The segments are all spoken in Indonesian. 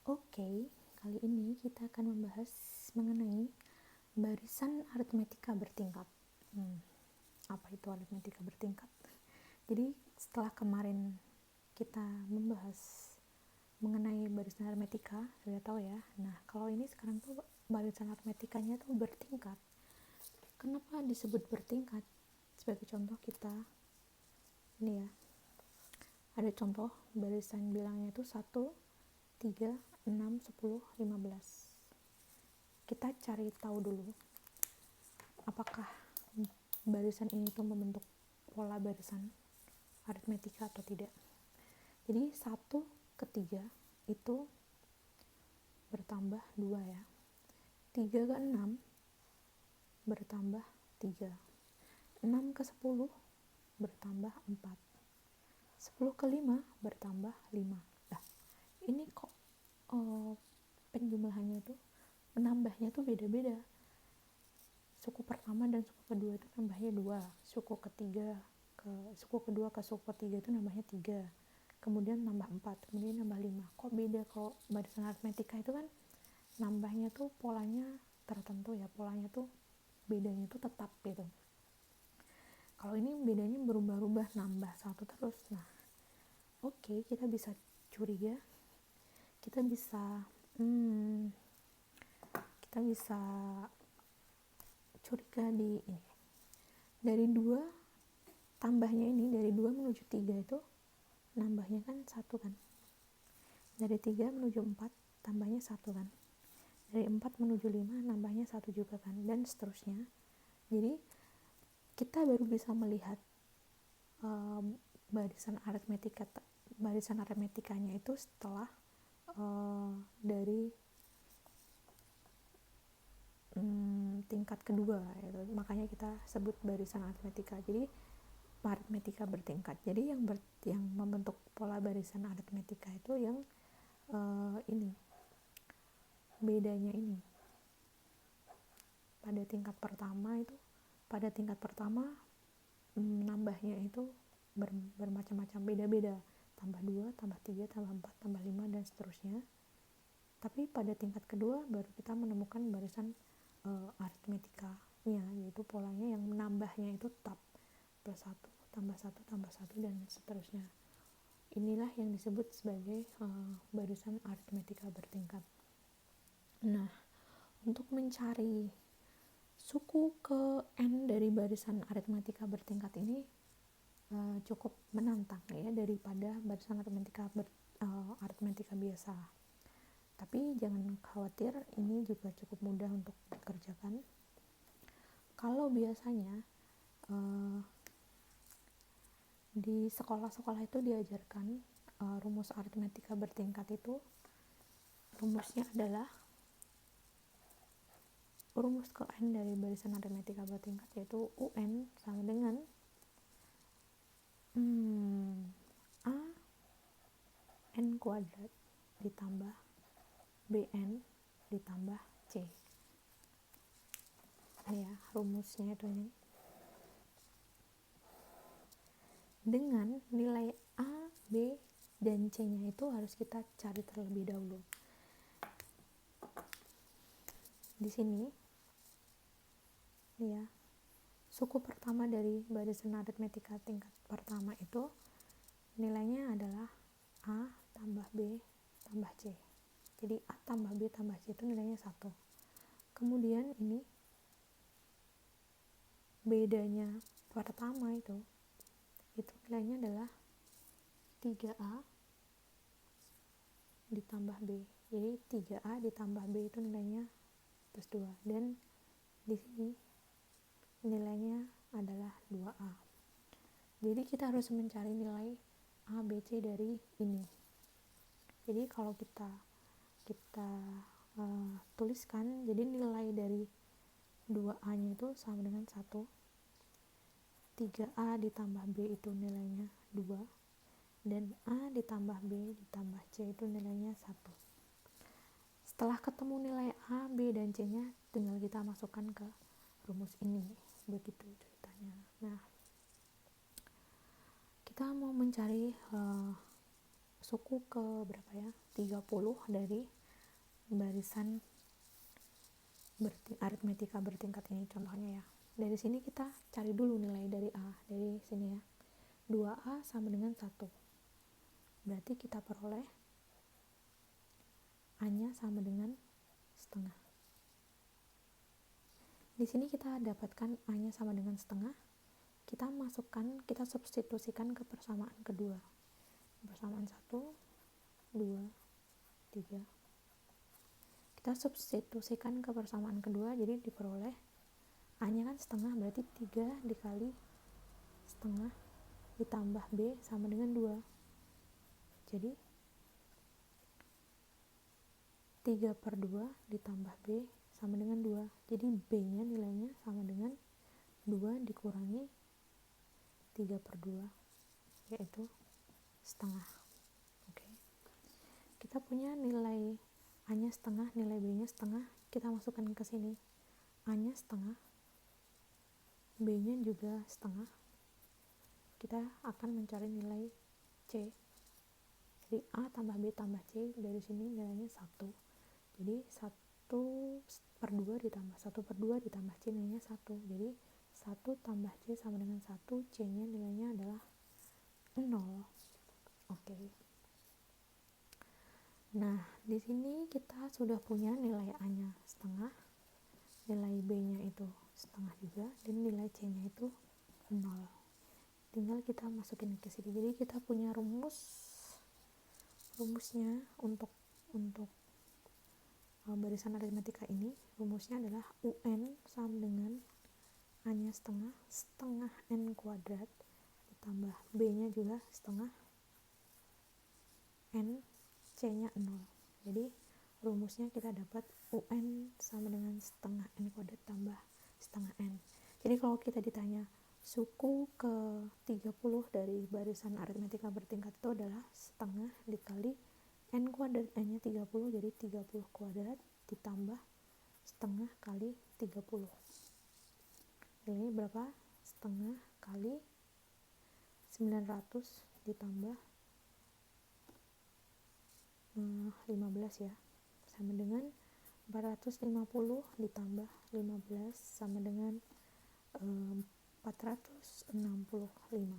Oke, kali ini kita akan membahas mengenai barisan aritmetika bertingkat. Apa itu aritmetika bertingkat? Jadi setelah kemarin kita membahas mengenai barisan aritmetika, sudah tahu ya. Nah, kalau ini sekarang tuh barisan aritmetikanya tuh bertingkat. Kenapa disebut bertingkat? Sebagai contoh kita, ini ya, ada contoh barisan bilangnya itu 1, 3, 6, 10, 15. Kita cari tahu dulu apakah barisan ini tuh membentuk pola barisan aritmetika atau tidak. Jadi 1 ke 3 itu bertambah 2 ya. 3 ke 6 bertambah 3. 6 ke 10 bertambah 4. 10 ke 5 bertambah 5. Nah, ini kok penjumlahannya tuh menambahnya tuh beda-beda. Suku pertama dan suku kedua itu nambahnya 2, suku kedua ke suku ketiga itu nambahnya 3, kemudian nambah 4, kemudian nambah 5. Kok beda? Kalau barisan aritmetika itu kan nambahnya tuh polanya tertentu ya, polanya tuh bedanya tuh tetap gitu. Kalau ini bedanya berubah-ubah, nambah satu terus. Nah, oke, kita bisa curiga, kita bisa curiga di ini. Dari 2 tambahnya ini, dari 2 menuju 3 itu nambahnya kan 1 kan. Dari 3 menuju 4 tambahnya 1 kan. Dari 4 menuju 5 nambahnya 1 juga kan, dan seterusnya. Jadi kita baru bisa melihat barisan aritmetikanya itu setelah dari tingkat kedua gitu. Makanya kita sebut barisan aritmetika. Jadi aritmetika bertingkat. Jadi yang membentuk pola barisan aritmetika itu yang ini, bedanya ini. Pada tingkat pertama nambahnya itu bermacam-macam, beda-beda, tambah 2, tambah 3, tambah 4, tambah 5, dan seterusnya. Tapi pada tingkat kedua baru kita menemukan barisan aritmetikanya, yaitu polanya yang menambahnya itu tetap plus 1, tambah 1, tambah 1, dan seterusnya. Inilah yang disebut sebagai barisan aritmetika bertingkat. Nah, untuk mencari suku ke n dari barisan aritmetika bertingkat ini cukup menantang ya, daripada barisan aritmetika biasa. Tapi jangan khawatir, ini juga cukup mudah untuk dikerjakan. Kalau biasanya di sekolah-sekolah itu diajarkan rumus aritmetika bertingkat itu, rumusnya adalah rumus ke n dari barisan aritmetika bertingkat, yaitu UN sama dengan A n kuadrat ditambah bn ditambah c. Ini ya rumusnya itu nih. Dengan nilai A, B, dan C-nya itu harus kita cari terlebih dahulu. Di sini ya, suku pertama dari barisan aritmetika tingkat pertama itu nilainya adalah A tambah B tambah C. Jadi A tambah B tambah C itu nilainya 1. Kemudian ini bedanya pertama itu nilainya adalah 3A ditambah B. Jadi 3A ditambah B itu nilainya plus 2. Dan di sini nilainya adalah 2A. Jadi kita harus mencari nilai A, B, C dari ini. Jadi kalau kita tuliskan, jadi nilai dari 2A nya itu sama dengan 1. 3A ditambah B itu nilainya 2, dan A ditambah B ditambah C itu nilainya 1. Setelah ketemu nilai A, B, dan C nya, tinggal kita masukkan ke rumus ini. Begitu ceritanya. Nah, kita mau mencari suku ke berapa ya? 30 dari barisan aritmetika bertingkat ini contohnya ya. Dari sini kita cari dulu nilai dari A, dari sini ya. 2A sama dengan 1. Berarti kita peroleh A-nya sama dengan setengah. Di sini kita dapatkan A-nya sama dengan setengah. Kita masukkan, kita substitusikan ke persamaan kedua. Persamaan 1, 2, 3. Kita substitusikan ke persamaan kedua, jadi diperoleh A-nya kan setengah, berarti 3 dikali setengah ditambah B sama dengan 2. Jadi 3/2 ditambah B sama dengan 2. Jadi B-nya nilainya sama dengan 2 dikurangi 3/2, yaitu setengah. Oke. Kita punya nilai A-nya setengah, nilai B-nya setengah, kita masukkan ke sini. A-nya setengah, B-nya juga setengah. Kita akan mencari nilai C. Jadi A tambah B tambah C, dari sini nilainya 1. Jadi 1/2 ditambah 1/2 ditambah C nilainya 1. Jadi 1 tambah C sama dengan 1, C-nya nilainya adalah 0. Oke. Nah, di sini kita sudah punya nilai A-nya setengah, nilai B-nya itu setengah juga, dan nilai C-nya itu 0. Tinggal kita masukin ke sini. Jadi kita punya rumusnya untuk barisan aritmetika ini. Rumusnya adalah UN sama dengan A-nya setengah N kuadrat ditambah B-nya juga setengah N, C-nya 0. Jadi rumusnya kita dapat UN sama dengan setengah N kuadrat tambah setengah N. Jadi kalau kita ditanya suku ke 30 dari barisan aritmetika bertingkat itu adalah setengah dikali N kuadrat, N-nya 30, jadi 30 kuadrat ditambah setengah kali 30. Ini berapa? Setengah kali 900 ditambah 15 ya, sama dengan 450 ditambah 15 sama dengan 465.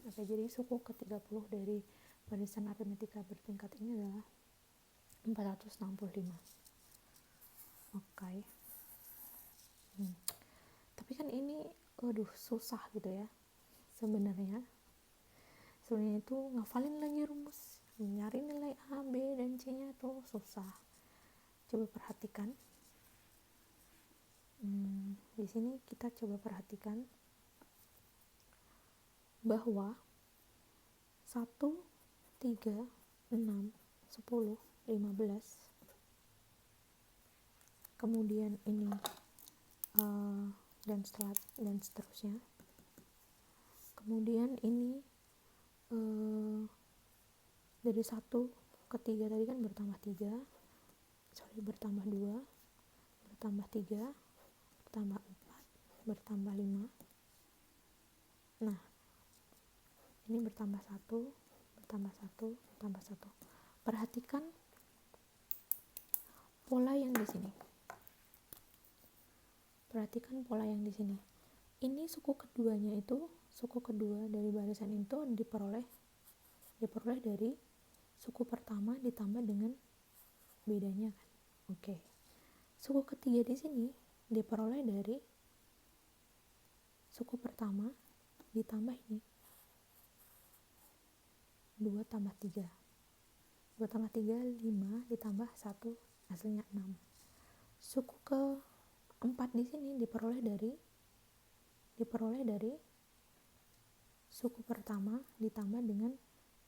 Oke, jadi suku ke 30 dari barisan aritmetika bertingkat ini adalah 465. Oke. Tapi kan ini susah gitu ya. Sebenarnya itu ngafalin lagi rumus, nyari nilai A, B, dan C-nya itu susah. Coba perhatikan. Di sini kita coba perhatikan bahwa 1, 3, 6, 10, 15, kemudian ini dan seterusnya. Kemudian ini dari 1 ke 3 tadi kan bertambah 2, bertambah 3, bertambah 4, bertambah 5. Nah, ini bertambah 1, bertambah 1, bertambah 1. Perhatikan pola yang di sini. Ini suku keduanya itu, suku kedua dari barisan itu diperoleh dari suku pertama ditambah dengan bedanya kan. Oke. Suku ketiga di sini diperoleh dari suku pertama ditambah ini 2 tambah 3. 2 tambah 3 5 ditambah 1 hasilnya 6. Suku keempat di sini diperoleh dari suku pertama ditambah dengan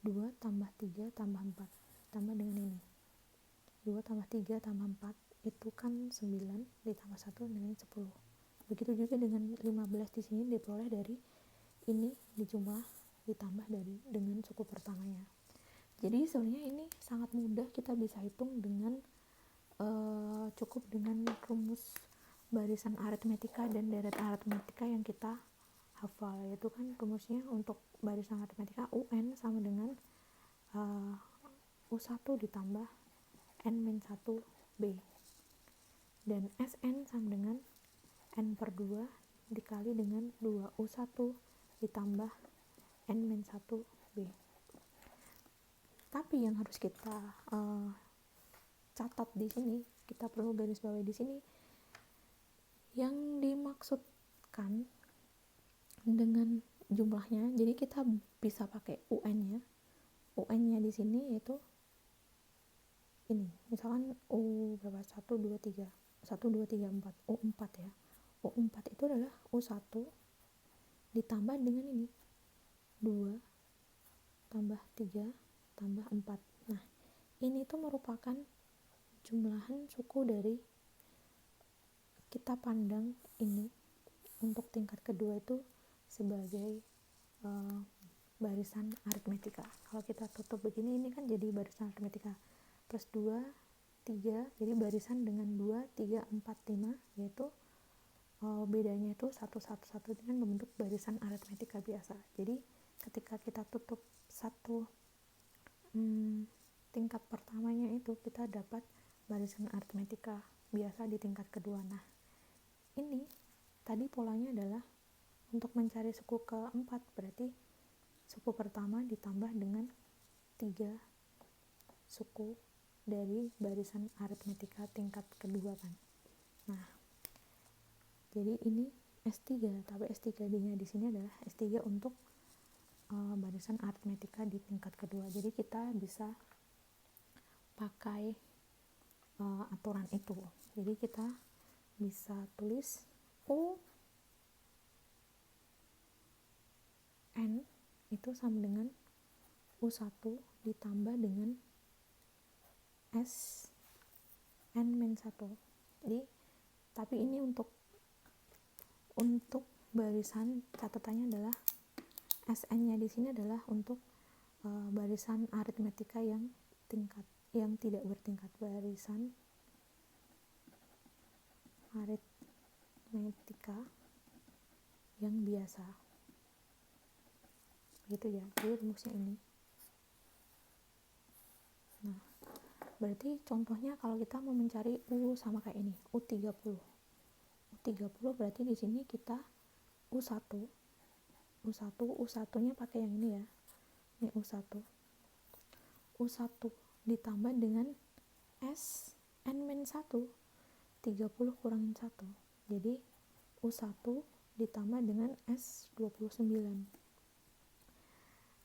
2 tambah 3 tambah 4 tambah dengan ini 2 tambah 3 tambah 4 itu kan 9 ditambah 1 dengan 10. Begitu juga dengan 15 di sini diperoleh dari ini dijumlah ditambah dengan suku pertamanya. Jadi sebenarnya ini sangat mudah, kita bisa hitung dengan cukup dengan rumus barisan aritmetika dan deret aritmetika yang kita hafal, yaitu kan rumusnya untuk barisan aritmetika UN sama dengan U1 ditambah N-1B, dan Sn sama dengan N per 2 dikali dengan 2U1 ditambah N-1B. Tapi yang harus kita catat di sini, kita perlu garis bawahi di sini, yang dimaksudkan dengan jumlahnya. Jadi kita bisa pakai UN-nya. UN-nya di sini yaitu ini. Misalkan U berapa? 1 2 3. 1 2 3 4. U4 ya. U4 itu adalah U1 ditambah dengan ini. 2 tambah 3 tambah 4. Nah, ini tuh merupakan jumlahan suku dari, kita pandang ini untuk tingkat kedua itu sebagai barisan aritmetika. Kalau kita tutup begini, ini kan jadi barisan aritmetika. Plus 2, 3, jadi barisan dengan 2, 3, 4, 5, yaitu bedanya itu 1, 1, 1 dengan membentuk barisan aritmetika biasa. Jadi ketika kita tutup satu tingkat pertamanya itu, kita dapat barisan aritmetika biasa di tingkat kedua. Nah, ini tadi polanya adalah untuk mencari suku keempat, berarti suku pertama ditambah dengan 3 suku dari barisan aritmetika tingkat kedua kan. Nah, jadi ini S3, tapi S3-nya di sini adalah S3 untuk barisan aritmetika di tingkat kedua. Jadi kita bisa pakai aturan itu. Jadi kita bisa tulis U N itu sama dengan U1 ditambah dengan S N-1. Jadi tapi ini untuk barisan, catatannya adalah SN-nya di sini adalah untuk barisan aritmetika yang tidak bertingkat, barisan aritmetika yang biasa. Gitu ya. Jadi rumusnya ini. Nah, berarti contohnya kalau kita mau mencari U sama kayak ini, U30. U30 berarti di sini kita U1 U1-nya pakai yang ini ya. Ini U1 ditambah dengan S N-1, 30 kurangin 1. Jadi U1 ditambah dengan S29.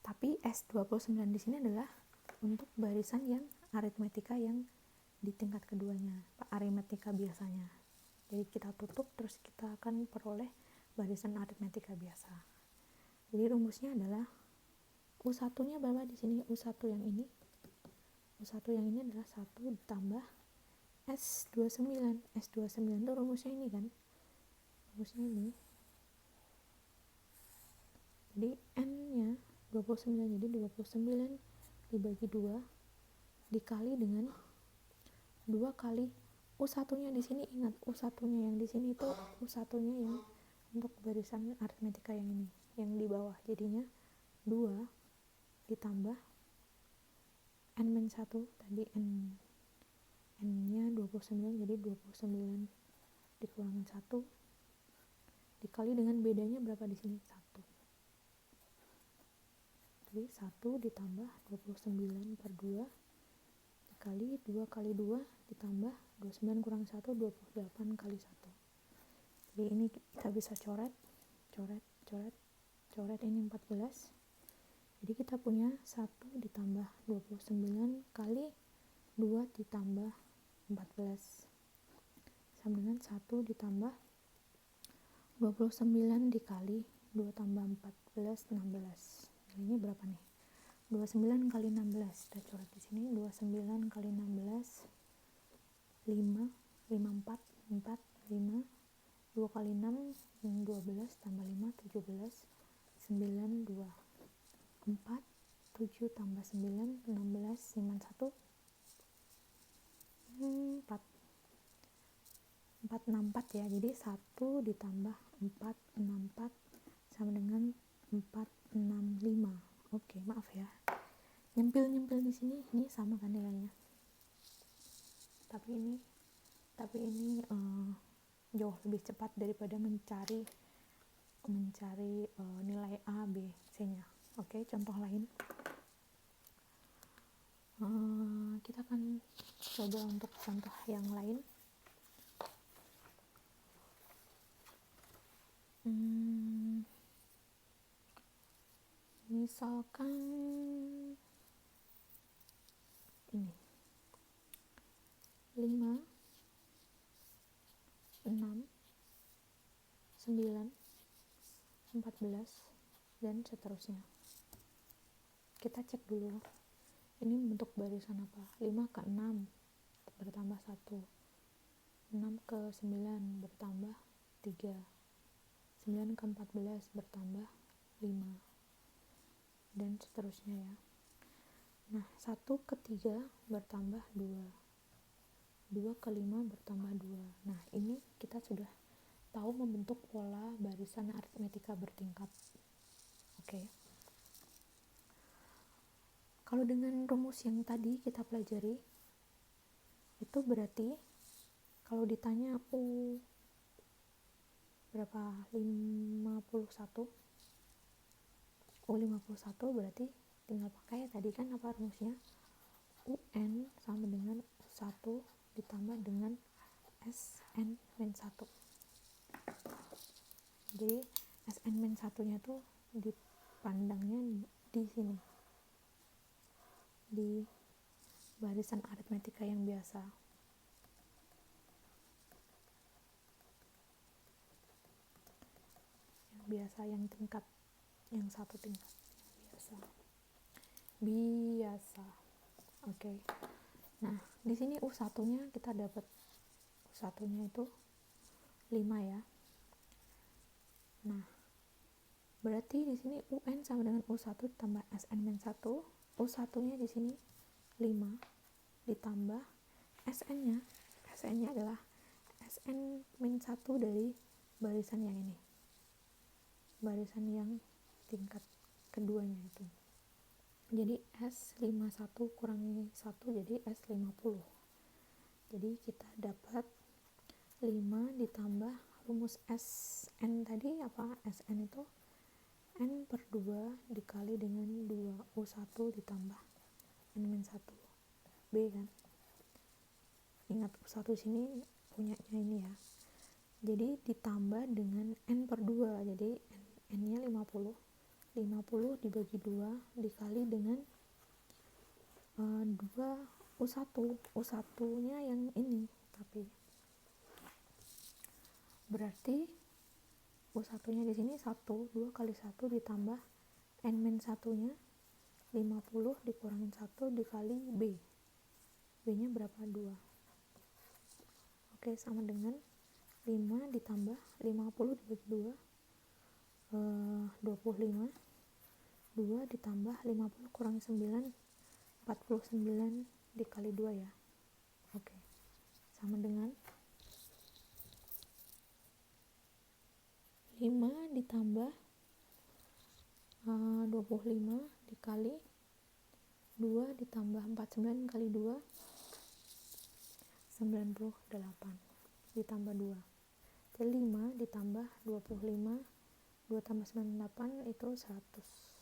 Tapi S29 di sini adalah untuk barisan yang aritmetika yang di tingkat keduanya, aritmetika biasanya. Jadi kita tutup, terus kita akan peroleh barisan aritmetika biasa. Jadi rumusnya adalah U1-nya berapa di sini? U1 yang ini. U1 yang ini adalah 1 ditambah S29. S29 itu rumusnya ini kan? Rumusnya ini. Jadi N-nya 29, jadi 29 dibagi 2 dikali dengan 2 kali U1-nya di sini. Ingat, U1-nya yang di sini itu U1-nya yang untuk barisan aritmetika yang ini, yang di bawah. Jadinya 2 ditambah N-1, tadi N-nya 29, jadi 29 dikurangin 1 dikali dengan bedanya berapa di sini? 1. Jadi 1 ditambah 29 per 2 dikali 2 kali 2 ditambah 29 kurang 1, 28 kali 1. Jadi ini kita bisa coret ini 14. Jadi kita punya 1 ditambah 29 kali 2 ditambah 14 sama dengan 1 ditambah 29 dikali 2 tambah 14, 16. Nilainya berapa nih? 29 kali 16. Kita coret di sini. 29 kali 16 5, 54, 4, 5, 2 kali 6 12 tambah 5 17, 9, 2, 4, 7 tambah 9 16, 51 4 464 ya. Jadi 1 ditambah 464 sama dengan 465. Oke, maaf ya. nyempil di sini, ini sama kan nilainya, tapi ini jauh lebih cepat daripada mencari nilai A, B, C nya. Oke, contoh lain, kita akan coba untuk contoh yang lain. Misalkan ini 5, 6, 9, 14, dan seterusnya. Kita cek dulu, ini bentuk barisan apa. 5 ke 6 bertambah 1, 6 ke 9 bertambah 3, 9 ke 14 bertambah 5, dan seterusnya ya. Nah, 1 ke 3 bertambah 2, 2 ke 5 bertambah 2. Nah, ini kita sudah tahu membentuk pola barisan aritmetika bertingkat. Oke. Kalau dengan rumus yang tadi kita pelajari, itu berarti kalau ditanya U berapa? 51. U51 berarti tinggal pakai tadi kan apa rumusnya? UN sama dengan U1 ditambah dengan SN-1. Jadi SN-1 nya tuh dipandangnya di sini, di barisan aritmetika yang biasa. Yang tingkat, yang satu tingkat, biasa. Oke. Nah, di sini U1-nya kita dapat, U1-nya itu 5 ya. Nah, berarti di sini UN sama dengan U1 ditambah SN-1. U1-nya di sini 5 ditambah SN-nya. SN-nya adalah SN-1 dari barisan yang ini. Barisan yang tingkat keduanya itu. Jadi S51 kurangi 1 jadi S50. Jadi kita dapat 5 ditambah rumus SN tadi apa? SN itu N per 2 dikali dengan 2 U1 ditambah N-1 B kan. Ingat U1 sini punyanya ini ya. Jadi ditambah dengan N per 2. Jadi N-nya 50. 50 dibagi 2 dikali dengan 2 U1. U1-nya yang ini, tapi berarti U1-nya di sini 1, 2 kali 1 ditambah N-1-nya 50 dikurangin 1 dikali B. B-nya berapa? 2. Oke, sama dengan 5 ditambah 50 dibagi 2 25. 2 ditambah 50 kurangi 9 49 dikali 2 ya. Oke. Sama dengan 5 ditambah 25 dikali 2 ditambah 49 kali 2 98 ditambah 2. Jadi 5 ditambah 25 2 tambah 98 itu 100.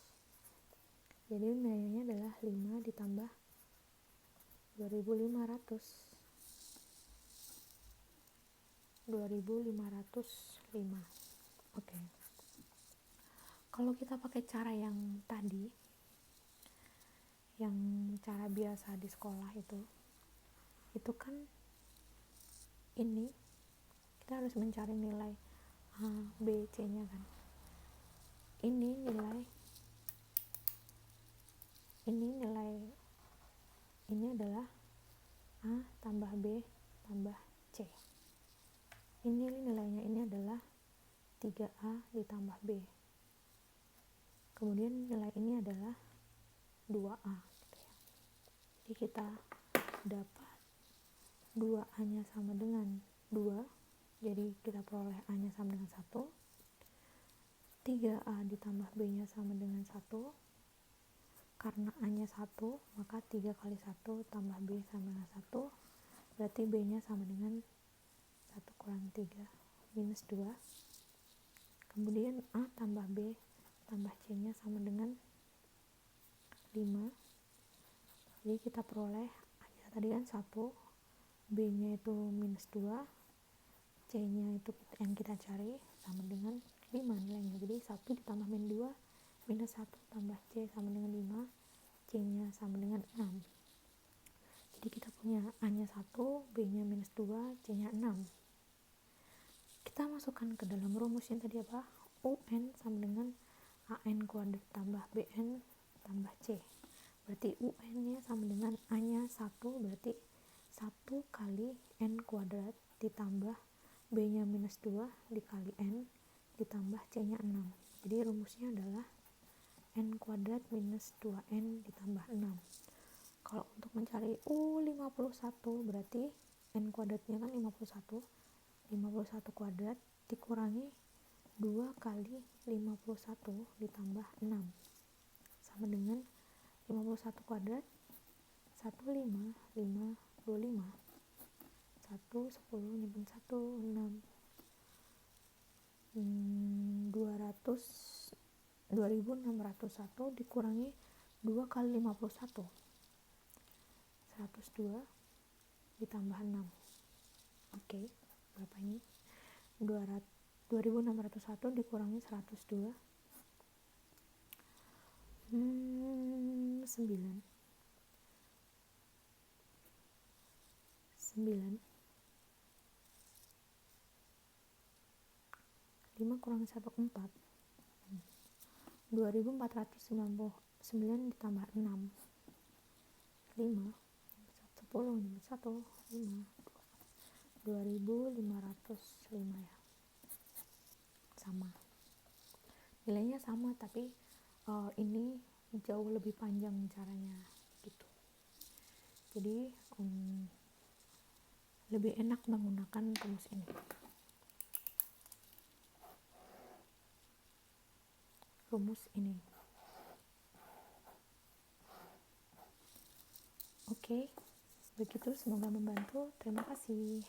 Jadi nilainya adalah 5 ditambah 2500. 2505. Oke. Kalau kita pakai cara yang tadi, yang cara biasa di sekolah itu kan ini kita harus mencari nilai A, B, C-nya kan. Ini adalah A tambah B tambah C. Ini nilainya ini adalah 3A ditambah B. Kemudian nilai ini adalah 2A gitu ya. Jadi kita dapat 2A-nya sama dengan 2. Jadi kita peroleh A-nya sama dengan 1. 3A ditambah B-nya sama dengan 1. karena A nya 1, maka 3 kali 1 tambah B sama dengan 1, berarti B nya sama dengan 1 kurang 3 minus 2. Kemudian A tambah B tambah C nya sama dengan 5. Jadi kita peroleh A nya tadi kan 1, B nya itu minus 2, C nya itu yang kita cari sama dengan 5 nilainya. Jadi 1 ditambah min 2 minus 1 tambah C sama dengan 5, C nya sama dengan 6. Jadi kita punya A nya 1, B nya minus 2, C nya 6. Kita masukkan ke dalam rumusnya tadi apa? UN sama dengan AN kuadrat tambah BN tambah C. Berarti UN nya sama dengan A nya 1, berarti 1 kali N kuadrat ditambah B nya minus 2 dikali N ditambah C nya 6. Jadi rumusnya adalah N kuadrat minus 2N ditambah 6. Kalau untuk mencari U51 berarti N kuadratnya kan 51 kuadrat dikurangi 2 kali 51 ditambah 6 sama dengan 51 kuadrat 1, 5, 5, 25 1, 10, nyimpen 1, 6 200 2601 dikurangi 2 kali 51 102 ditambah 6. Oke, berapa ini? 2601 dikurangi 102 9 5 kurangi 1 4 2499 ditambah 6 5 10 1 5 2505 ya, sama nilainya sama tapi ini jauh lebih panjang caranya gitu. Jadi lebih enak menggunakan rumus ini. Oke, begitu, semoga membantu. Terima kasih.